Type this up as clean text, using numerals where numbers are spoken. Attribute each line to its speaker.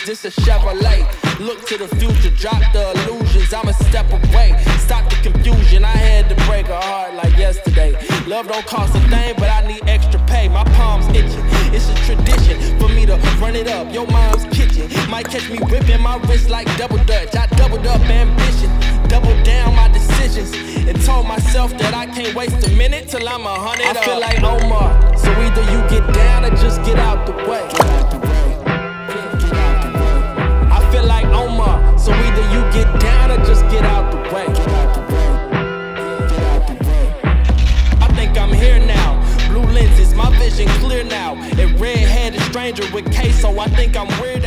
Speaker 1: this a Chevrolet. Look to the future, drop the illusions, I'm a step away. Stop the confusion, I had to break a heart like yesterday. Love don't cost a thing, but I need extra pay. My palms itching, it's a tradition for me to run it up. Your mom's kitchen might catch me whipping my wrist like double dutch. I doubled up ambition, doubled down my decisions, and told myself that I can't waste a minute till I'm 100 up. I feel like Omar, so either you get down or just get out the way. Get out the way. Get out the way. I feel like Omar, so either you get down or just get out the way. Get out the way. Get out the way. I think I'm here now. Blue lenses, my vision clear now. A red-headed stranger with queso, I think I'm weird